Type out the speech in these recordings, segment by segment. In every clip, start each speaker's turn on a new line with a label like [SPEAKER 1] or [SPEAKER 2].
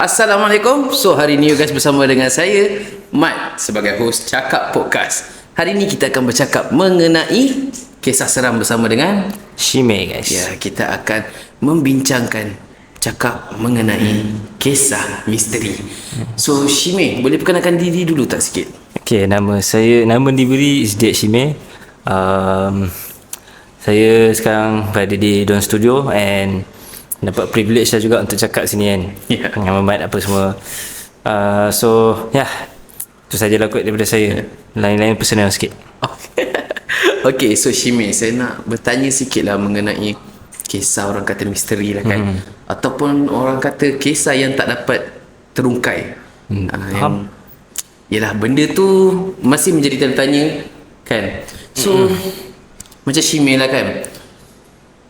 [SPEAKER 1] Assalamualaikum. So hari ni you guys bersama dengan saya Mat sebagai host Cakap Podcast. Hari ni kita akan bercakap mengenai kisah seram bersama dengan
[SPEAKER 2] Shime, guys.
[SPEAKER 1] ya, kita akan membincangkan cakap mengenai kisah misteri. So Shime, boleh perkenalkan diri dulu tak sikit?
[SPEAKER 2] Okay, nama diberi is Dek Shime. Saya sekarang berada di Don Studio and dapat privilege lah juga untuk cakap sini kan. Dengan Mat apa semua. Itu sajalah kot daripada saya. Lain-lain personal sikit.
[SPEAKER 1] Okay, so Shime, saya nak bertanya sikit lah mengenai kisah orang kata misteri lah kan, ataupun orang kata kisah yang tak dapat terungkai. Yang yelah, benda tu masih menjadi tanda tanya kan. So macam Shime lah kan,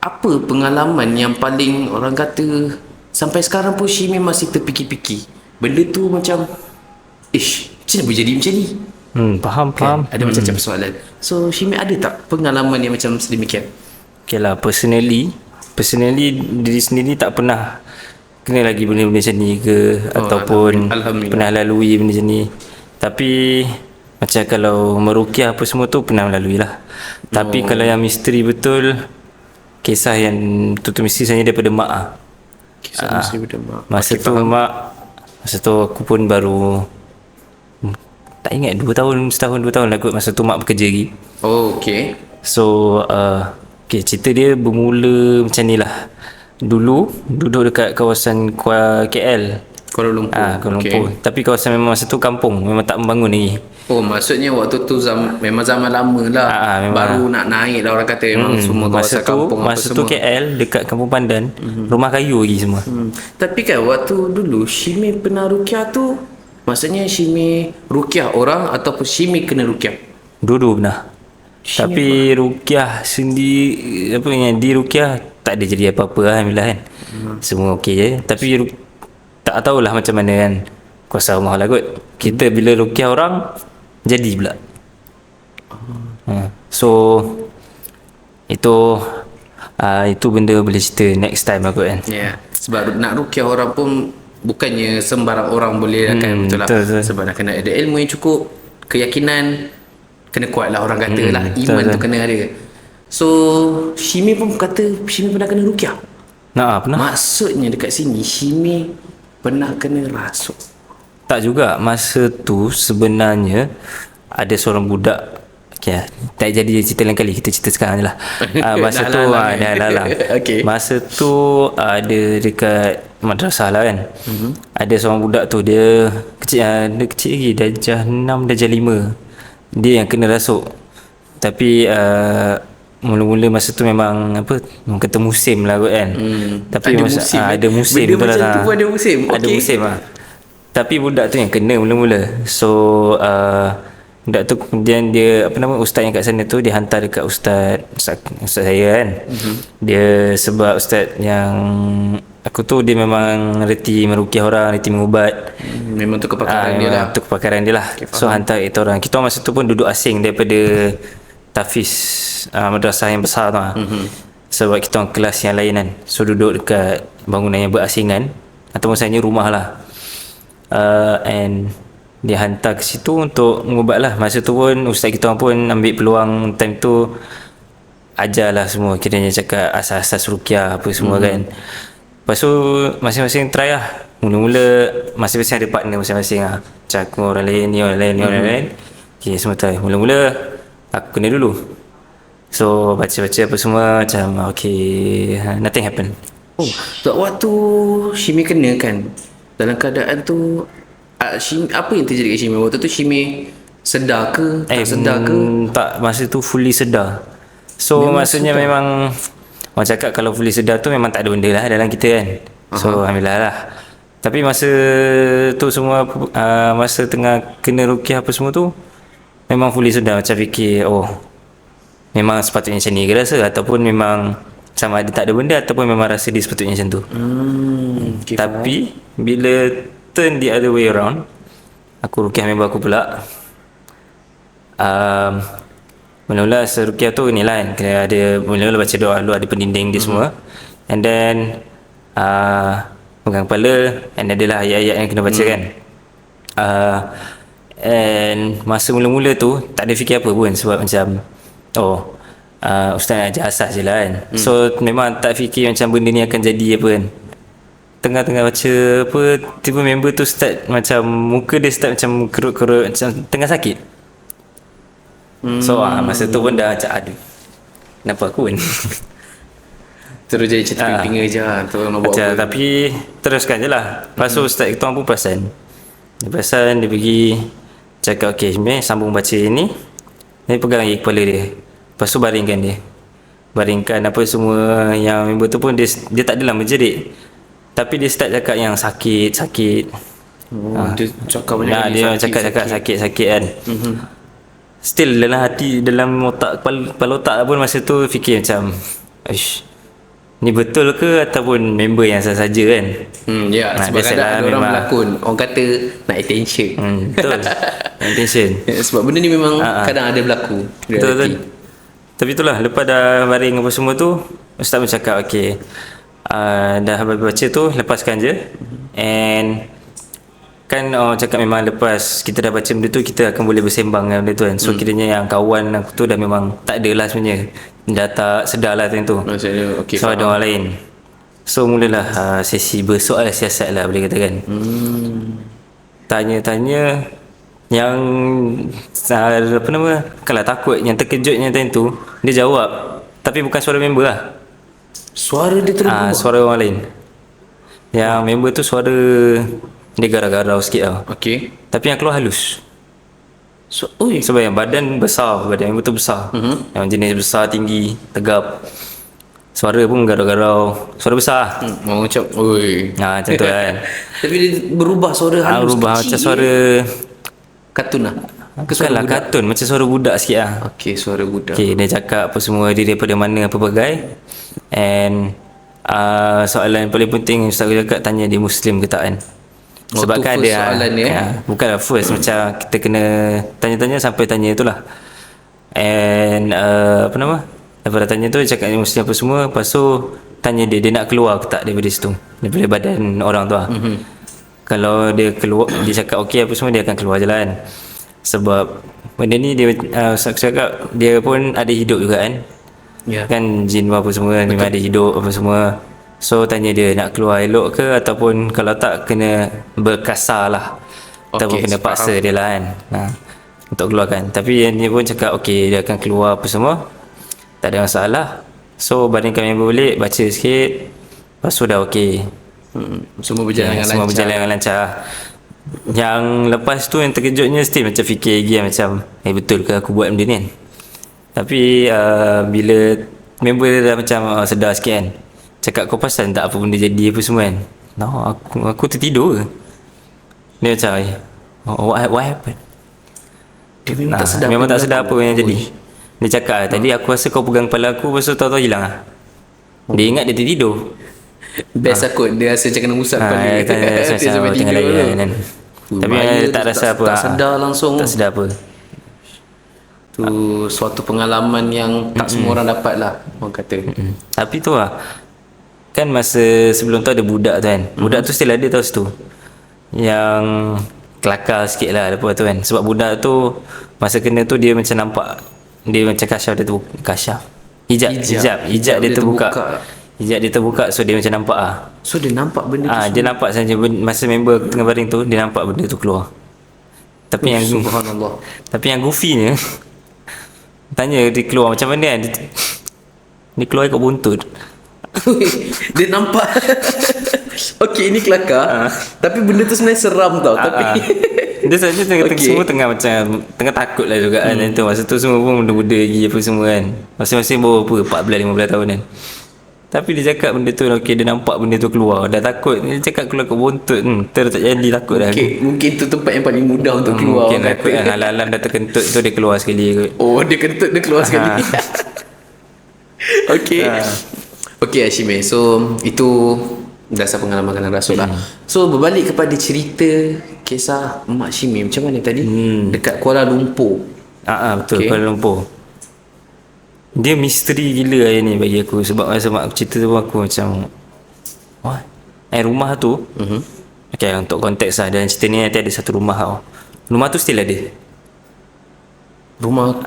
[SPEAKER 1] apa pengalaman yang paling orang kata sampai sekarang pun Shime masih terfikir-fikir benda tu macam macam mana boleh jadi macam ni?
[SPEAKER 2] Faham.
[SPEAKER 1] Ada macam-macam soalan. So Shime ada tak pengalaman yang macam sedemikian?
[SPEAKER 2] Okay lah, personally diri sendiri tak pernah kena lagi benda-benda macam ni ke, ataupun pernah lalui benda macam ni. Tapi macam kalau meruqyah apa semua tu pernah melalui lah. Tapi kalau yang misteri betul, kisah yang betul-betul misteri sebenarnya daripada mak lah.
[SPEAKER 1] Kisah misteri daripada mak.
[SPEAKER 2] Masa tu aku pun baru tak ingat 2 tahun lah kot. Masa tu mak bekerja lagi. So cerita dia bermula macam ni lah. Dulu duduk dekat kawasan KL, Kuala Lumpur. Tapi kawasan memang masa tu kampung, memang tak membangun lagi.
[SPEAKER 1] Maksudnya waktu tu memang zaman lama lah. Baru nak naik lah orang kata. Memang semua kawasan kampung
[SPEAKER 2] masa tu KL dekat Kampung Pandan, rumah kayu lagi semua.
[SPEAKER 1] Tapi kan waktu dulu Shime pernah ruqyah tu, maksudnya Shime ruqyah orang ataupun Shime kena ruqyah?
[SPEAKER 2] Dua-dua pernah. Tapi ruqyah sendiri, apa yang di ruqyah tak ada jadi apa-apa lah, alhamdulillah kan. Semua okey je. Tapi tak tahulah macam mana kan, kuasa Allah lah kot. Kita bila ruqyah orang jadi pula. So itu benda boleh cerita next time lah kot kan.
[SPEAKER 1] Sebab nak ruqyah orang pun bukannya sembarang orang boleh kan. Betul lah. Sebab nak kena ada ilmu yang cukup, keyakinan kena kuat lah orang kata lah. Iman tu kena ada. So Shime pun kata Shime pernah kena ruqyah.
[SPEAKER 2] Pernah.
[SPEAKER 1] Maksudnya dekat sini Shime pernah kena rasuk?
[SPEAKER 2] Tak juga. Masa tu sebenarnya ada seorang budak. Tak jadi cerita lain kali, kita cerita sekarang je lah. Masa tu Masa tu ada dekat madrasah lah kan. Ada seorang budak tu, dia kecil lagi, darjah 6 darjah 5. Dia yang kena rasuk. Tapi mula-mula masa tu memang kata musim lah kot kan. Tapi ada musim
[SPEAKER 1] benda macam tu pun ada musim.
[SPEAKER 2] Ada musim lah. Tapi budak tu yang kena mula-mula. So budak tu kemudian dia ustaz yang kat sana tu, dia hantar dekat ustaz saya kan. Dia sebab ustaz yang aku tu dia memang reti meruqyah orang, reti mengubat. Memang tu kepakaran dia lah. Tu kepakaran dia lah. So hantar kita orang. Kita masa tu pun duduk asing daripada Tafiz, madrasah yang besar tu lah. Sebab kita orang kelas yang lain kan. So duduk dekat bangunan yang berasingan, ataupun sebenarnya rumah lah. And dia hantar ke situ untuk mengubat lah. Masa tu pun ustaz kita orang pun ambil peluang time tu ajarlah semua, kiranya cakap asas-asas ruqyah apa semua kan. Lepas tu masing-masing try lah. Mula-mula masing-masing ada partner masing-masing lah. Macam aku orang lain, ni orang lain. Okay, semua try. Mula-mula aku kena dulu. So baca-baca apa semua macam nothing happen. Waktu
[SPEAKER 1] Shime kena kan, dalam keadaan tu apa yang terjadi kat Shime? Waktu tu Shime sedar ke? Tak sedar ke?
[SPEAKER 2] Tak, masa tu fully sedar. So maksudnya memang orang cakap kalau fully sedar tu memang tak ada benda lah dalam kita kan. So alhamdulillah lah. Tapi masa tu semua masa tengah kena ruqyah apa semua tu, memang fully sedar. Macam fikir memang sepatutnya macam ni ke rasa, ataupun memang sama ada tak ada benda, ataupun memang rasa dia sepatutnya macam tu. Tapi bila turn the other way around, aku ruqyah member aku pula. Mula-mula ruqyah tu ni lah kan, kena ada mula-mula baca doa dulu, ada pendinding dia semua. And then pegang kepala, and adalah ayat-ayat yang kena baca kan. And masa mula-mula tu tak ada fikir apa pun, sebab macam ustaz nak ajar asas je lah kan. So memang tak fikir macam benda ni akan jadi apa kan. Tengah-tengah baca apa, tiba member tu start macam muka dia start macam kerut-kerut, macam tengah sakit. So masa tu pun dah macam aduh, kenapa aku ni.
[SPEAKER 1] Terus jadi cetak pinga je lah. Tu nak buat
[SPEAKER 2] Macam,
[SPEAKER 1] apa.
[SPEAKER 2] tapi teruskan je lah. Lepas tu ustaz kita orang pun perasan. Dia perasan, dia pergi cakap okey Syamil sambung baca ni. Dia pegang lagi kepala dia. Lepas tu baringkan dia. Baringkan apa semua yang member tu pun dia tak adalah menjerit. Tapi dia start cakap yang sakit.
[SPEAKER 1] Dia cakap banyak
[SPEAKER 2] Nah,
[SPEAKER 1] kali
[SPEAKER 2] dia cakap sakit kan. Still dalam hati, dalam otak, kepala otak pun masa tu fikir macam ni betul ke ataupun member yang saja kan.
[SPEAKER 1] Ya, sebab kadang ada orang berlakon, orang kata nak attention.
[SPEAKER 2] Betul. Attention.
[SPEAKER 1] Sebab benda ni memang kadang ada berlaku.
[SPEAKER 2] Betul. Tapi itulah, lepas dah baring apa semua tu, ustaz pun cakap okey, dah habis baca tu lepaskan je. And kan orang cakap memang lepas kita dah baca benda tu, kita akan boleh bersembang dengan benda tu kan. So kiranya yang kawan aku tu dah memang tak ada lah sebenarnya, dah tak sedar lah time tu.
[SPEAKER 1] Okay,
[SPEAKER 2] so ada orang lain. So mulalah sesi bersoal siasat lah boleh katakan. Tanya-tanya yang apa nama, kalau takut yang terkejutnya time tu, dia jawab tapi bukan suara member lah.
[SPEAKER 1] Suara dia terus
[SPEAKER 2] suara orang lain. Yang member tu suara dia garau-garau sikit tau.
[SPEAKER 1] Okay.
[SPEAKER 2] Tapi yang keluar halus.
[SPEAKER 1] Oi.
[SPEAKER 2] Sebab yang badan besar, badan yang betul besar. Yang jenis besar, tinggi, tegap. Suara pun garau-garau, suara besar.
[SPEAKER 1] Macam oi.
[SPEAKER 2] Macam tu kan.
[SPEAKER 1] Tapi dia berubah suara halus
[SPEAKER 2] berubah
[SPEAKER 1] kecil.
[SPEAKER 2] macam suara
[SPEAKER 1] kartun lah.
[SPEAKER 2] Bukanlah kartun, macam suara budak sikit lah.
[SPEAKER 1] Okay, suara budak.
[SPEAKER 2] Okay, dia cakap apa semua, dia daripada mana, apa bagai. And soalan paling penting ustaz cakap, tanya dia Muslim ke tak kan. Sebab kan dia
[SPEAKER 1] soalan ni
[SPEAKER 2] bukanlah first, macam kita kena tanya-tanya sampai tanya itulah. And apa nama, lepas dah tanya tu dia cakap dia Muslim apa semua. Lepas tu tanya dia nak keluar ke tak daripada situ, daripada badan orang tu lah. Kalau dia keluar, dia cakap okey apa semua, dia akan keluar jalan. Sebab benda ni dia ustaz cakap dia pun ada hidup juga kan. Kan jin apa semua memang ada hidup apa semua. So tanya dia nak keluar elok ke, ataupun kalau tak kena berkasar lah, ataupun kena paksa dia lah kan, untuk keluarkan. Tapi dia pun cakap okey dia akan keluar apa semua, tak ada masalah. So baringkan member balik, baca sikit, lepas tu dah okey.
[SPEAKER 1] Semua berjalan dengan
[SPEAKER 2] semua
[SPEAKER 1] lancar.
[SPEAKER 2] berjalan dengan lancar. Yang lepas tu yang terkejutnya still macam fikir lagi macam betul ke aku buat benda ni kan. Tapi bila member dia dah macam sedar sikit kan, cakap kau perasan tak apa benda jadi apa semua kan. No, aku tertidur ke. Dia macam what happened.
[SPEAKER 1] Dia memang tak sedar.
[SPEAKER 2] Memang tak sedar apa yang jadi. Dia cakap tadi aku rasa kau pegang kepala aku, lepas tu tahu-tahu hilang lah. Dia ingat dia tertidur.
[SPEAKER 1] Best aku, dia rasa macam kena usap kepala.
[SPEAKER 2] Dia sampai tengah layan kan. Tapi tak rasa apa.
[SPEAKER 1] Tak sedar langsung.
[SPEAKER 2] Tak sedar apa.
[SPEAKER 1] Tu suatu pengalaman yang tak semua orang dapat lah, orang kata.
[SPEAKER 2] Tapi tu lah, kan masa sebelum tu ada budak tu kan. Budak tu still ada tau situ, yang kelakar sikit lah lepas tu kan. Sebab budak tu masa kena tu dia macam nampak, dia macam kasyaf dia terbuka, kasyaf hijab dia terbuka. Hijab dia terbuka, so dia macam nampak ah.
[SPEAKER 1] So dia nampak benda tu.
[SPEAKER 2] Dia nampak saja masa member tengah baring tu, dia nampak benda tu keluar. Tapi yang
[SPEAKER 1] subhanallah.
[SPEAKER 2] Tapi yang goofy-nya tanya dia keluar macam mana kan. Dia keluar ikut buntut.
[SPEAKER 1] Dia nampak. Okey, ini kelakar. Tapi benda tu sebenarnya seram tau. Tapi
[SPEAKER 2] dia saja semua tengah macam tengah takut lah juga kan. Tu masa tu semua pun muda-muda lagi apa semua kan. Masing-masing baru apa 14-15 tahun kan. Tapi dia cakap benda tu okey, dia nampak benda tu keluar, dah takut. Dia cakap keluar ke buntut, tak jadi takut dah.
[SPEAKER 1] Mungkin tu tempat yang paling mudah untuk keluar.
[SPEAKER 2] Mungkin takut kan, alam-alam dah terkentut tu dia keluar sekali kot.
[SPEAKER 1] Dia kentut dia keluar sekali. Okey. Okey Hashimi, so itu dasar pengalaman kanan rasul lah. So berbalik kepada cerita kisah Mak Shimi macam mana tadi? Dekat Kuala Lumpur.
[SPEAKER 2] Betul, Kuala Lumpur. Dia misteri gila hari ni bagi aku. Sebab masa mak aku cerita tu aku macam what? Rumah tu okay, untuk konteks lah, dalam cerita ni nanti ada satu rumah tau. Rumah tu still ada.
[SPEAKER 1] Rumah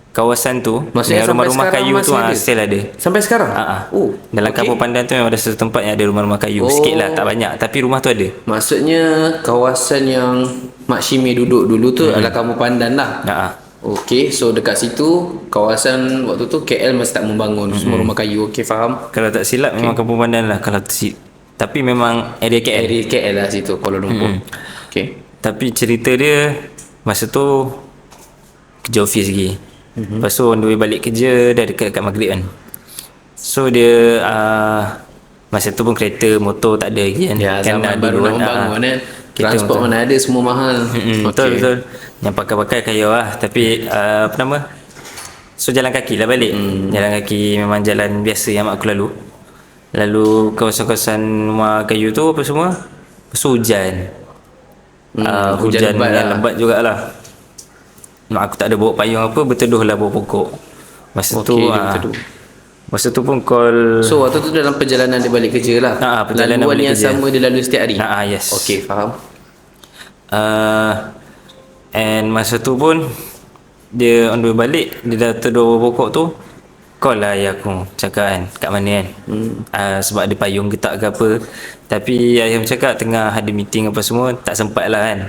[SPEAKER 2] Kawasan tu,
[SPEAKER 1] maksudnya
[SPEAKER 2] yang rumah-rumah
[SPEAKER 1] sampai
[SPEAKER 2] kayu tu
[SPEAKER 1] sekarang masih ada?
[SPEAKER 2] still ada.
[SPEAKER 1] Sampai sekarang? Oh,
[SPEAKER 2] Dalam
[SPEAKER 1] okey.
[SPEAKER 2] Kampung Pandan tu memang ada satu tempat yang ada rumah-rumah kayu. Sikit lah, tak banyak, tapi rumah tu ada.
[SPEAKER 1] Maksudnya kawasan yang Mak Shimi duduk dulu tu adalah Kampung Pandan lah. Okey, so dekat situ kawasan waktu tu KL masih tak membangun, semua rumah kayu. Okey, faham.
[SPEAKER 2] Kalau tak silap memang Kampung Pandan lah. Tapi memang area KL.
[SPEAKER 1] Area KL lah situ, Kuala Lumpur. Okey.
[SPEAKER 2] Tapi cerita dia masa tu kerja office lagi. Lepas tu on the way balik kerja dah dekat maghrib kan. So dia masa tu pun kereta, motor tak ada lagi kan.
[SPEAKER 1] Ya,
[SPEAKER 2] Kan
[SPEAKER 1] zaman baru nak membangun kan. Transport mana ada, semua mahal.
[SPEAKER 2] Betul. Yang pakai kayu lah. Tapi so jalan kaki lah balik. Jalan kaki memang jalan biasa yang mak aku lalu kawasan-kawasan rumah kayu tu apa semua. Lepas tu hujan. Hujan yang lebat jugalah. Mak aku tak ada bawa payung apa, berteduh lah bawah pokok. Masa tu pun call.
[SPEAKER 1] So waktu tu dalam perjalanan dia balik kerja lah.
[SPEAKER 2] Perjalanan
[SPEAKER 1] laluan
[SPEAKER 2] balik
[SPEAKER 1] yang
[SPEAKER 2] kerja.
[SPEAKER 1] sama dia lalui setiap hari.
[SPEAKER 2] Yes.
[SPEAKER 1] Okey, faham.
[SPEAKER 2] And masa tu pun dia on the way balik, dia dah terdur bawah pokok tu. Call lah ayah aku, cakap kan kat mana kan. Sebab ada payung getak ke apa. Tapi ayah cakap tengah ada meeting apa semua, tak sempat lah kan.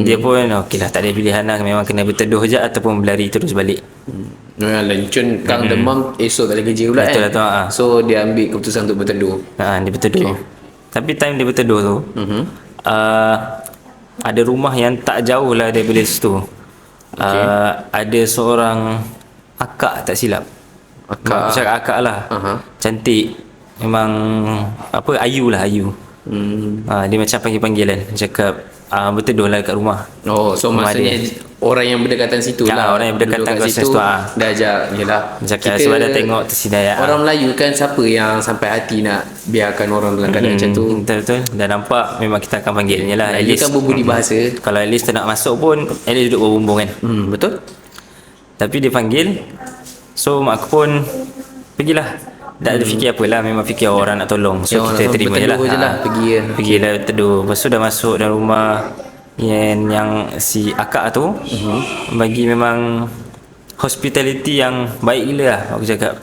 [SPEAKER 2] Dia pun okey lah, tak ada pilihan lah, memang kena berteduh je ataupun berlari terus balik.
[SPEAKER 1] Lencun kang demam, esok tak ada kerja pula.
[SPEAKER 2] Betul
[SPEAKER 1] kan.
[SPEAKER 2] lah tu,
[SPEAKER 1] So dia ambil keputusan untuk berteduh.
[SPEAKER 2] Dia berteduh. Tapi time dia berteduh tu, ada rumah yang tak jauh lah daripada situ. Ada seorang akak, tak silap. Akak lah. Cantik. Memang ayu lah, ayu. Dia macam panggil-panggilan, cakap berteduh lah kat rumah.
[SPEAKER 1] So
[SPEAKER 2] rumah
[SPEAKER 1] maksudnya
[SPEAKER 2] dia.
[SPEAKER 1] Orang yang berdekatan situ lah.
[SPEAKER 2] Orang yang berdekatan
[SPEAKER 1] kat
[SPEAKER 2] situ,
[SPEAKER 1] dah ajak. Yelah,
[SPEAKER 2] cakap sebab dah tengok tersidai.
[SPEAKER 1] Orang Melayu kan, siapa yang sampai hati nak biarkan orang dalam keadaan macam tu.
[SPEAKER 2] Betul. Dah nampak, memang kita akan panggil je lah.
[SPEAKER 1] Melayu kan berbudi bahasa.
[SPEAKER 2] Kalau at least tak nak masuk pun, at least duduk berbumbung kan.
[SPEAKER 1] Betul.
[SPEAKER 2] Tapi dia panggil. So mak aku pun pergilah. Tak ada fikir apa lah, memang fikir orang nak tolong. So kita terima je lah. Pergilah teduh. Lepas tu dah masuk dalam rumah yang si akak tu bagi memang hospitality yang baik gila lah, aku cakap.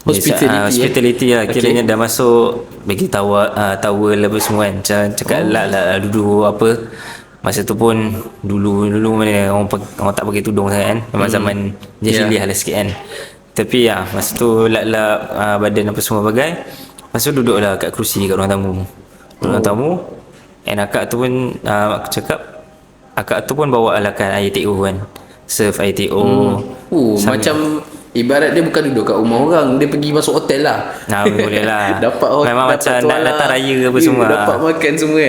[SPEAKER 2] Hospitality lah. Kiranya dah masuk bagi towel apa semua kan. Cakap lah duduk apa. Masa tu pun dulu mana orang tak pakai tudung sangat kan. Memang zaman jahiliah lah sikit kan. Tapi masa tu lap badan apa semua bagai. Lepas tu duduk lah kat kerusi kat ruang tamu. And akak tu pun aku cakap, akak tu pun bawa lah kan air TO kan. Serve air TO.
[SPEAKER 1] Macam ibarat dia bukan duduk kat rumah orang, dia pergi masuk hotel lah.
[SPEAKER 2] Boleh lah.
[SPEAKER 1] dapat
[SPEAKER 2] Memang macam nak datang raya ke apa semua.
[SPEAKER 1] Dapat makan semua.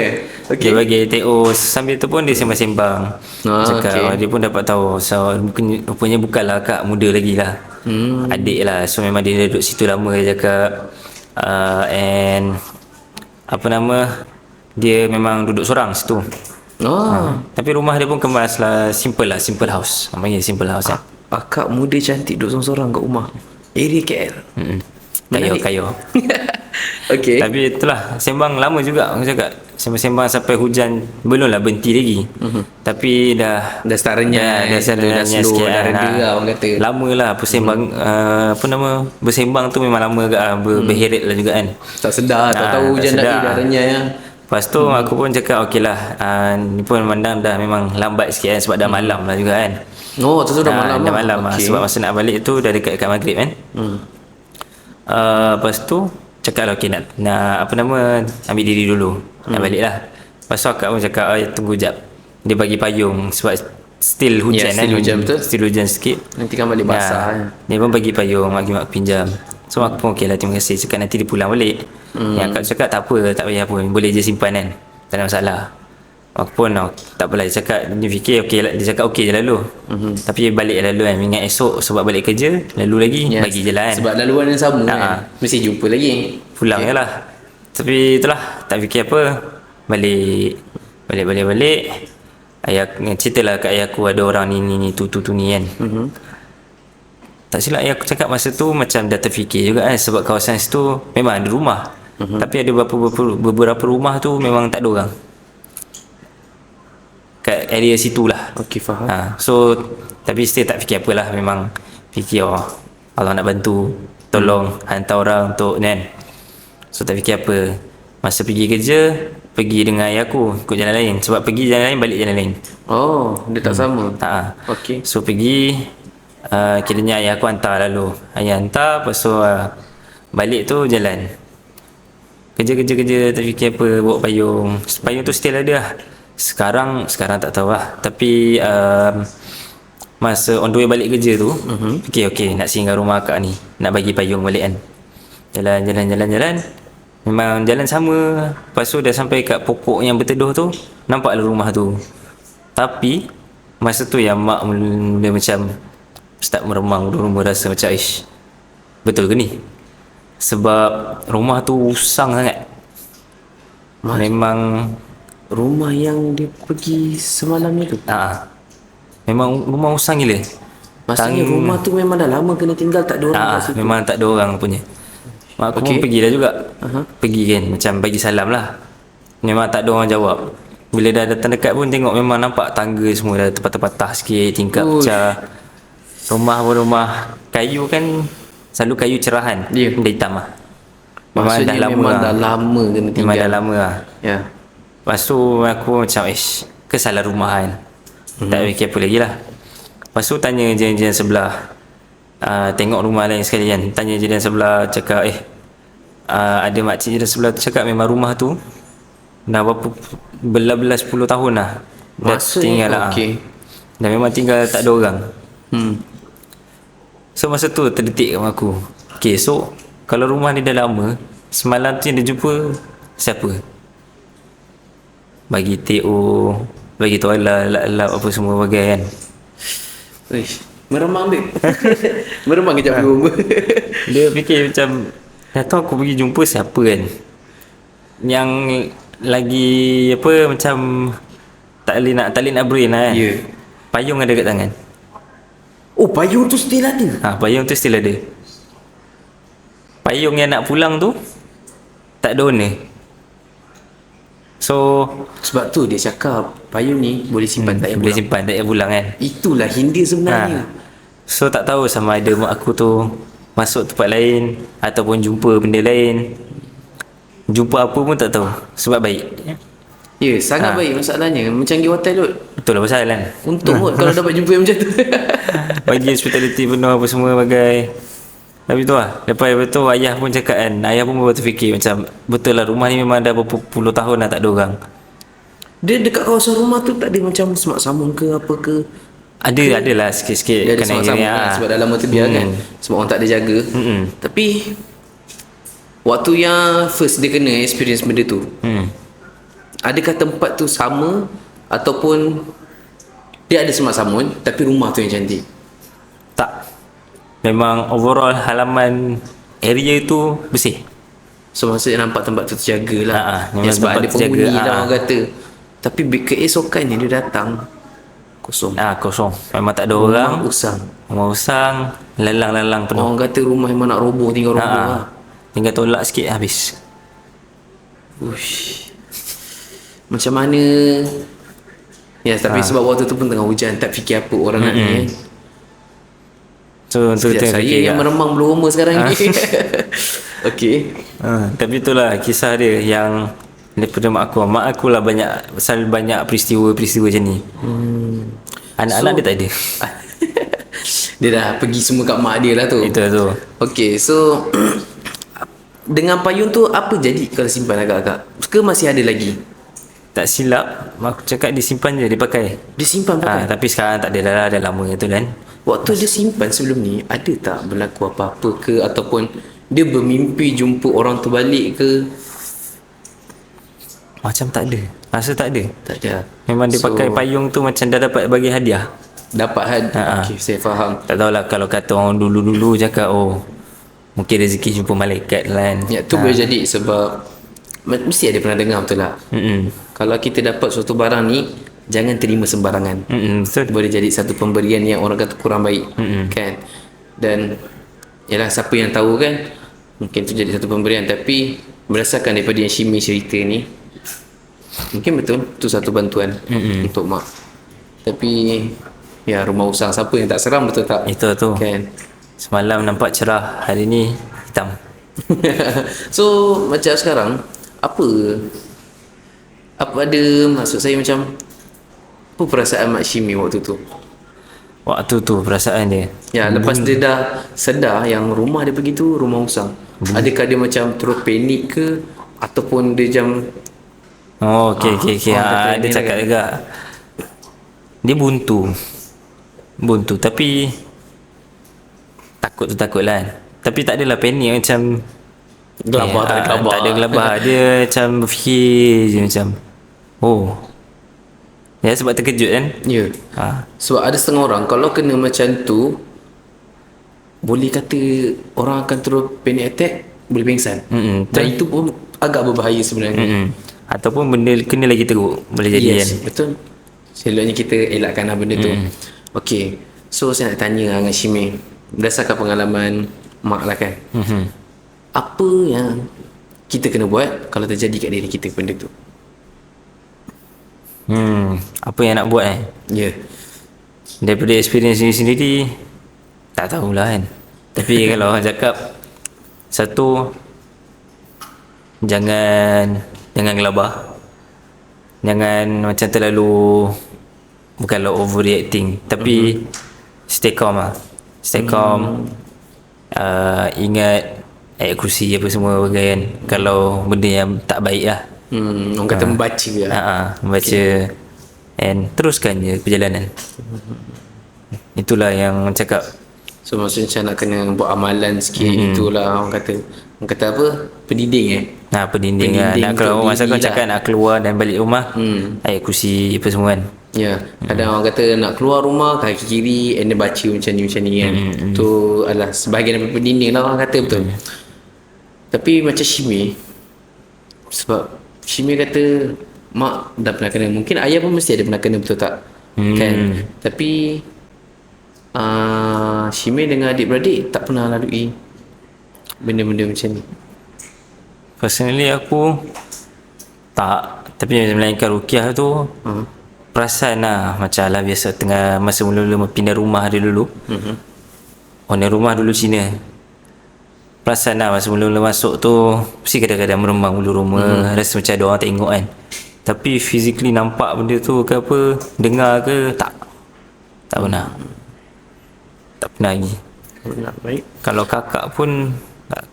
[SPEAKER 2] Dia bagi air TO. Sambil tu pun dia sembang-sembang. Cakap dia pun dapat tahu. So rupanya bukanlah akak muda lagi lah. Adik lah. So memang dia duduk situ lama, dia cakap. And dia memang duduk seorang situ. Tapi rumah dia pun kemas lah, simple house. Namanya simple house kan.
[SPEAKER 1] Akak muda cantik duduk seorang-seorang kat rumah area KL.
[SPEAKER 2] Kayu.
[SPEAKER 1] Okey.
[SPEAKER 2] Tapi itulah, sembang lama juga aku cakap. Sembang sampai hujan belumlah berhenti lagi. Tapi dah
[SPEAKER 1] start renyah.
[SPEAKER 2] Dah slow,
[SPEAKER 1] dah reda lah orang kata.
[SPEAKER 2] Lama lah bersembang. Bersembang tu memang lama agak berheret lah juga kan.
[SPEAKER 1] Tak sedar, tak tahu hujan dah renyah ya.
[SPEAKER 2] Lepas tu aku pun cakap okey lah, ni pun memandang dah memang lambat sikit kan, sebab dah malam lah juga kan.
[SPEAKER 1] Tu dah malam.
[SPEAKER 2] Dah malam lah. Sebab masa nak balik tu dah dekat maghrib kan. Lepas tu cakap lah okey nak ambil diri dulu, nak balik lah. Lepas tu akak pun cakap tunggu jap, dia bagi payung sebab still hujan kan. Still hujan sikit,
[SPEAKER 1] nanti kan balik basah.
[SPEAKER 2] Dia pun bagi payung, mak pinjam. So aku pun okey lah, terima kasih. Cakap nanti dia pulang balik. Yang akak cakap tak apa, tak payah pun, boleh je simpan kan, tak ada masalah. Aku pun tak apalah, dia cakap, dia fikir okey lah, dia cakap okey je lalu. Tapi balik lalu kan, ingat esok sebab balik kerja lalu lagi, bagi je lah kan.
[SPEAKER 1] Sebab laluan yang sama kan, mesti jumpa lagi,
[SPEAKER 2] pulang je lah. Tapi itulah, tak fikir apa, balik. Ayah ceritalah kat ayah aku, ada orang ni tu ni kan. Tak silap ayah aku cakap masa tu macam dah terfikir juga kan, sebab kawasan situ memang ada rumah. Tapi ada beberapa rumah tu memang tak ada orang kat area situ lah.
[SPEAKER 1] Okey, faham.
[SPEAKER 2] So tapi still tak fikir apalah, memang fikir Allah nak bantu, tolong hantar orang untuk kan. So tak fikir apa. Masa pergi kerja, pergi dengan ayah aku ikut jalan lain, sebab pergi jalan lain balik jalan lain.
[SPEAKER 1] Oh, dia tak sama. Okey.
[SPEAKER 2] So pergi, kiranya ayah aku hantar lalu. Ayah hantar, lepas tu balik tu jalan. Kerja tak fikir apa, bawa payung. Payung tu still ada lah. Sekarang tak tahu lah. Tapi masa on the way balik kerja tu, fikir okey nak singgah rumah akak ni, nak bagi payung balik kan. Jalan. Memang jalan sama. Lepas tu dah sampai kat pokok yang berteduh tu, nampaklah rumah tu. Tapi masa tu yang mak mula macam start meremang, rasa macam ish, betul ke ni? Sebab rumah tu usang sangat. Memang
[SPEAKER 1] Rumah yang dia pergi semalam itu.
[SPEAKER 2] memang rumah usang gila.
[SPEAKER 1] Maksudnya rumah tu memang dah lama kena tinggal, tak ada orang kat situ.
[SPEAKER 2] Memang tak ada orang punya. Mak aku pun pergi dah juga. Pergi kan, macam bagi salam lah. Memang tak ada orang jawab. Bila dah datang dekat pun tengok memang nampak tangga semua dah terpatah-patah sikit, tingkap pecah. Rumah kayu kan, selalu kayu cerahan. Dia hitam lah.
[SPEAKER 1] Maksudnya memang dah lama kena tinggal.
[SPEAKER 2] Memang dah lama lah.
[SPEAKER 1] Ya.
[SPEAKER 2] Lepas tu aku macam kesalah rumah kan. Tak fikir apa lagi lah. Lepas tu tanya jiran-jiran sebelah, tengok rumah lain sekali kan. Tanya jiran sebelah, cakap ada makcik jiran sebelah tu cakap memang rumah tu dah berapa belas-belas 10 tahun lah dah tinggal lah. Dan memang tinggal tak ada orang. So masa tu terdetik kat aku, okay, so kalau rumah ni dah lama, semalam tu yang dia jumpa siapa? Bagi TO, bagi toilet, lap apa semua bagai kan.
[SPEAKER 1] Meremang dia. Meremang kejap dulu.
[SPEAKER 2] Dia fikir macam, dah tahu aku pergi jumpa siapa kan, yang lagi apa macam tak boleh nak brain lah kan. Payung ada kat tangan.
[SPEAKER 1] Oh, payung tu still ada?
[SPEAKER 2] Payung tu still ada. Payung yang nak pulang tu tak ada owner. So
[SPEAKER 1] sebab tu dia cakap payung ni boleh simpan tak payah
[SPEAKER 2] boleh
[SPEAKER 1] pulang.
[SPEAKER 2] simpan tak payah pulang kan.
[SPEAKER 1] Itulah Hindia sebenarnya.
[SPEAKER 2] So tak tahu sama ada mak aku tu masuk tempat lain ataupun jumpa benda lain. Jumpa apa pun tak tahu, sebab baik.
[SPEAKER 1] Ya, sangat baik masalahnya. Macam pergi hotel kot.
[SPEAKER 2] Betul lah pasal kan.
[SPEAKER 1] Untung kot kalau dapat jumpa yang macam tu.
[SPEAKER 2] Bagi hospitality penuh apa semua bagai. Tapi tu lah, lepas tu ayah pun cakap kan, ayah pun baru terfikir macam betul lah rumah ni memang dah berapa puluh tahun dah tak ada orang.
[SPEAKER 1] Dia dekat kawasan rumah tu tak ada macam semak sambung ke apa ke?
[SPEAKER 2] Ada lah sikit-sikit.
[SPEAKER 1] Dia ada semak sambung lah, sebab dah lama terbiar kan. Sebab orang tak ada jaga. Tapi waktu yang first dia kena experience benda tu, adakah tempat tu sama ataupun dia ada semak sambung tapi rumah tu yang cantik?
[SPEAKER 2] Tak. Memang overall halaman area tu bersih.
[SPEAKER 1] So maksudnya nampak tempat tu terjaga lah.
[SPEAKER 2] Memang
[SPEAKER 1] sebab
[SPEAKER 2] tempat
[SPEAKER 1] ada penghuni
[SPEAKER 2] terjaga,
[SPEAKER 1] lah orang kata. Tapi keesokannya dia datang kosong.
[SPEAKER 2] Kosong. Memang tak ada orang.
[SPEAKER 1] Rumah
[SPEAKER 2] usang, lalang-lalang penuh.
[SPEAKER 1] Orang kata rumah memang nak roboh, tinggal roboh lah.
[SPEAKER 2] Tinggal tolak sikit habis.
[SPEAKER 1] Uish. Macam mana? Ya, tapi sebab waktu tu pun tengah hujan, tak fikir apa orang nak ni.
[SPEAKER 2] So
[SPEAKER 1] saya yang meremang belum lama sekarang ni. Okey.
[SPEAKER 2] Tapi itulah kisah dia yang daripada mak aku. Mak aku lah selalu banyak peristiwa-peristiwa macam ni. Anak-anak dia tak ada.
[SPEAKER 1] Dia dah pergi semua kat mak dia lah tu.
[SPEAKER 2] Itu lah tu.
[SPEAKER 1] Okey, so dengan payung tu apa jadi kalau simpan agak-agak? Ke masih ada lagi?
[SPEAKER 2] Tak silap, mak aku cakap disimpan je, dipakai.
[SPEAKER 1] Disimpan pakai?
[SPEAKER 2] Tapi sekarang tak ada dah lama tu kan.
[SPEAKER 1] Waktu dia simpan sebelum ni, ada tak berlaku apa-apa ke? Ataupun dia bermimpi jumpa orang tu balik ke?
[SPEAKER 2] Macam tak ada. Rasa tak ada.
[SPEAKER 1] Tak ada.
[SPEAKER 2] Memang dia pakai payung tu macam dah dapat bagi hadiah.
[SPEAKER 1] Dapat Okey, saya faham.
[SPEAKER 2] Tak tahulah kalau kata orang dulu-dulu cakap mungkin rezeki jumpa malaikat lah kan.
[SPEAKER 1] Ya, tu boleh jadi sebab mesti ada pernah dengar betul tak? Kalau kita dapat suatu barang ni, jangan terima sembarangan.
[SPEAKER 2] Betul.
[SPEAKER 1] Boleh jadi satu pemberian yang orang kata kurang baik. Kan? Dan yalah, siapa yang tahu kan, mungkin tu jadi satu pemberian. Tapi berdasarkan daripada yang Shimi cerita ni, mungkin betul tu satu bantuan untuk mak. Tapi ya, rumah usang siapa yang tak seram, betul tak?
[SPEAKER 2] Itu tu.
[SPEAKER 1] Kan.
[SPEAKER 2] Semalam nampak cerah, hari ni hitam.
[SPEAKER 1] So macam sekarang, apa ada, maksud saya macam apa perasaan Mak Shimi waktu tu?
[SPEAKER 2] Waktu tu perasaan dia.
[SPEAKER 1] Ya, lepas dia dah sedar yang rumah dia begitu, rumah usang. Adakah dia macam terus panik ke, ataupun dia macam
[SPEAKER 2] Oh, okey.
[SPEAKER 1] kata
[SPEAKER 2] Dia
[SPEAKER 1] ni
[SPEAKER 2] cakap
[SPEAKER 1] lah kan.
[SPEAKER 2] juga. Dia buntu tapi takut lah kan. Tapi tak adalah panik macam
[SPEAKER 1] gelabah, tak ada gelabah.
[SPEAKER 2] Tak ada gelabah. Dia macam berfikir je macam, oh. Ya, sebab terkejut kan.
[SPEAKER 1] Ya. Sebab ada setengah orang kalau kena macam tu, boleh kata orang akan terus panic attack, boleh pingsan. Dan itu pun agak berbahaya sebenarnya.
[SPEAKER 2] Ataupun benda kena lagi teruk boleh jadi kan.
[SPEAKER 1] Betul. Seloknya kita elakkanlah benda tu. Okey. So saya nak tanya dengan Shimi, berdasarkan pengalaman mak lah kan. Apa yang kita kena buat kalau terjadi kat diri kita benda tu?
[SPEAKER 2] Apa yang nak buat
[SPEAKER 1] Ya.
[SPEAKER 2] daripada experience ni sendiri tak tahulah kan. Tapi kalau orang cakap, satu, jangan gelabah. Jangan macam terlalu, bukanlah overreacting, tapi stay calm lah. Stay calm. Ingat ayat kursi apa semua kan. Kalau benda yang tak baik lah,
[SPEAKER 1] Orang kata membaca lah.
[SPEAKER 2] membaca, and teruskan je perjalanan. Itulah yang cakap.
[SPEAKER 1] So maksudnya macam nak kena buat amalan sikit. Itulah orang kata apa, pendinding
[SPEAKER 2] Pendinding lah. Nak keluar, masa kau cakap nak keluar dan balik rumah, ayat kursi apa semua kan.
[SPEAKER 1] Ya, kadang orang kata nak keluar rumah kaki kiri and then baca macam ni kan. Tu adalah sebahagian daripada pendinding lah orang kata, betul. Tapi macam Shimi, sebab Shimi kata mak dah pernah kena, mungkin ayah pun mesti ada pernah kena, betul tak? Kan. Tapi Shimi dengan adik-beradik tak pernah lalui benda-benda macam ni.
[SPEAKER 2] Personally aku tak. Tapi melainkan Rukiah tu, perasan lah macam lah biasa tengah masa mula-mula pindah rumah dia dulu. Owner rumah dulu Cina. Perasan lah masa mula-mula masuk tu, mesti kadang-kadang meremang bulu rumah, rasa macam ada orang tengok kan. Tapi physically nampak benda tu ke apa, dengar ke, tak pernah. Tak pernah lagi.
[SPEAKER 1] Baik.
[SPEAKER 2] Kalau kakak pun,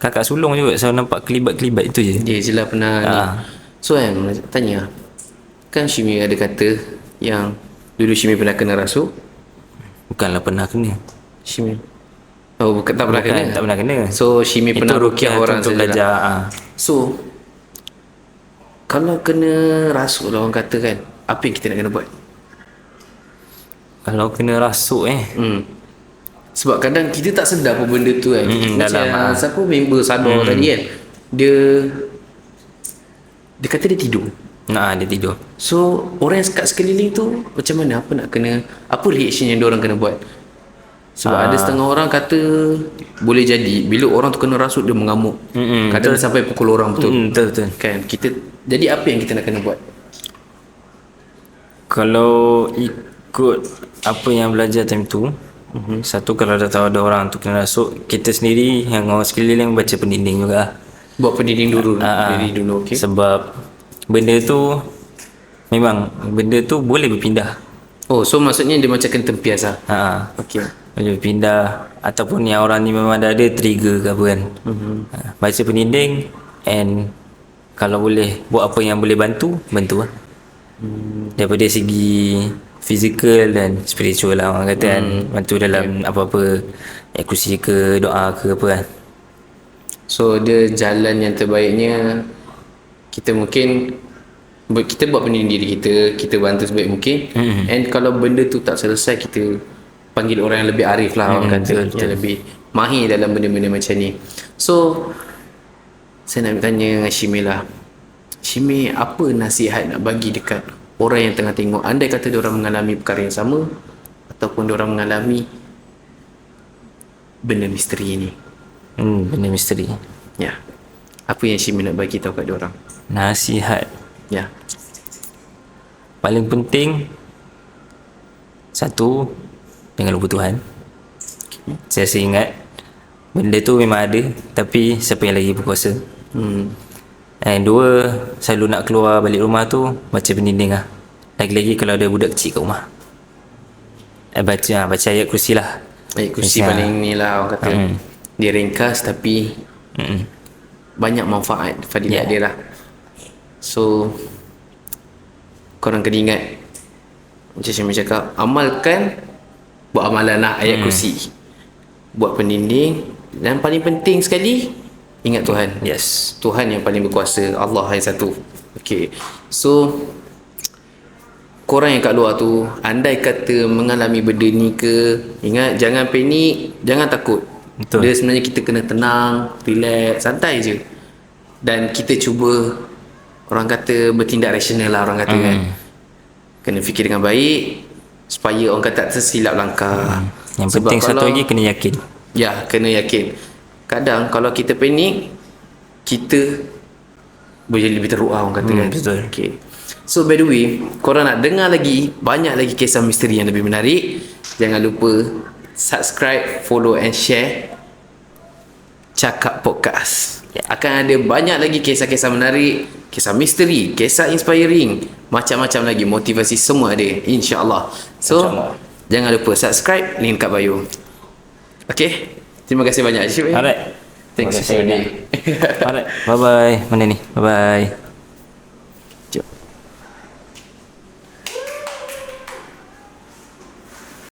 [SPEAKER 2] kakak sulung juga selalu nampak kelibat-kelibat itu je.
[SPEAKER 1] Dia je lah pernah ni. So kan, tanya, kan Shimi ada kata yang dulu Shimi pernah kena rasuk.
[SPEAKER 2] Bukanlah pernah kena.
[SPEAKER 1] Shimi bukan, tak pernah kena.
[SPEAKER 2] Tak pernah kena.
[SPEAKER 1] So Shimi pernah rukiah orang
[SPEAKER 2] untuk
[SPEAKER 1] saja
[SPEAKER 2] belajar.
[SPEAKER 1] So kalau kena rasuk lah orang kata kan, apa yang kita nak kena buat?
[SPEAKER 2] Kalau kena rasuk
[SPEAKER 1] Sebab kadang kita tak sedar pun benda tu kan. Macam siapa member Sador tadi kan, dia kata dia tidur.
[SPEAKER 2] Dia tidur.
[SPEAKER 1] So orang yang kat sekeliling tu macam mana, apa nak kena, apa reaction yang diorang kena buat? Sebab ada setengah orang kata boleh jadi bila orang tu kena rasuk dia mengamuk. Kadang sampai pukul orang, betul.
[SPEAKER 2] Betul.
[SPEAKER 1] Kan kita, jadi apa yang kita nak kena buat?
[SPEAKER 2] Kalau ikut apa yang belajar time tu, satu, kalau dah tahu ada orang tu kena rasuk, kita sendiri yang orang sekeliling baca pendinding juga.
[SPEAKER 1] Buat pendinding dulu. Diri dulu, okey.
[SPEAKER 2] Sebab benda tu, memang benda tu boleh berpindah.
[SPEAKER 1] Oh, so maksudnya dia macam kena tempias lah. Okey.
[SPEAKER 2] Boleh berpindah, ataupun yang orang ni memang dah ada trigger ke apa kan. Baca pendinding, and kalau boleh buat apa yang boleh bantu lah. Daripada segi fizikal dan spiritual lah orang kata kan. Bantu dalam apa-apa kursi ke, doa ke apa kan.
[SPEAKER 1] So dia jalan yang terbaiknya, kita mungkin kita buat pendinding diri kita bantu sebaik mungkin. And kalau benda tu tak selesai, kita panggil orang yang lebih arif lah, orang kata, yang lebih mahir dalam benda-benda macam ni. So saya nak tanya dengan Shimi lah, Shimi, apa nasihat nak bagi dekat orang yang tengah tengok, andai kata diorang mengalami perkara yang sama ataupun diorang mengalami benda misteri ni?
[SPEAKER 2] Benda misteri.
[SPEAKER 1] Ya, Apa yang Syimi nak bagi tahu kat diorang?
[SPEAKER 2] Nasihat
[SPEAKER 1] Ya.
[SPEAKER 2] paling penting, satu, jangan lupa Tuhan. Saya rasa ingat benda tu memang ada, tapi siapa yang lagi berkuasa. And dua, selalu nak keluar balik rumah tu baca pendinding lah. Lagi-lagi kalau ada budak kecil kat rumah, baca ayat kursi lah.
[SPEAKER 1] Ayat kursi
[SPEAKER 2] Macam-
[SPEAKER 1] paling ni lah orang kata. Dia ringkas tapi banyak manfaat fadilat dia lah. So korang kena ingat, macam Syami cakap, amalkan, buat amalan lah ayat kursi, buat pendinding, dan paling penting sekali, ingat Tuhan.
[SPEAKER 2] Yes.
[SPEAKER 1] Tuhan yang paling berkuasa, Allah yang satu. Okay, so korang yang kat luar tu, andai kata mengalami benda ni ke, ingat, jangan panik, jangan takut.
[SPEAKER 2] Betul.
[SPEAKER 1] Dia sebenarnya kita kena tenang, relax, santai je. Dan kita cuba, orang kata bertindak rasional lah orang kata kan. Kena fikir dengan baik supaya orang kata tak tersilap langkah.
[SPEAKER 2] Yang
[SPEAKER 1] Sebab
[SPEAKER 2] penting satu
[SPEAKER 1] kalau-
[SPEAKER 2] lagi, kena yakin.
[SPEAKER 1] Ya, kena yakin. Kadang kalau kita panik, kita boleh lebih teruk lah orang kata kan.
[SPEAKER 2] Betul.
[SPEAKER 1] Okay. So by the way, korang nak dengar lagi banyak lagi kisah misteri yang lebih menarik, jangan lupa subscribe, follow and share Cakap Podcast. Akan ada banyak lagi kisah-kisah menarik, kisah misteri, kisah inspiring, macam-macam lagi, motivasi, semua ada, insya-Allah. So jangan lupa subscribe, link kat bio. Okay, terima kasih banyak.
[SPEAKER 2] Alright.
[SPEAKER 1] Thanks
[SPEAKER 2] Terima kasih
[SPEAKER 1] for
[SPEAKER 2] banyak. Alright. Bye-bye. Mana ni? Bye-bye.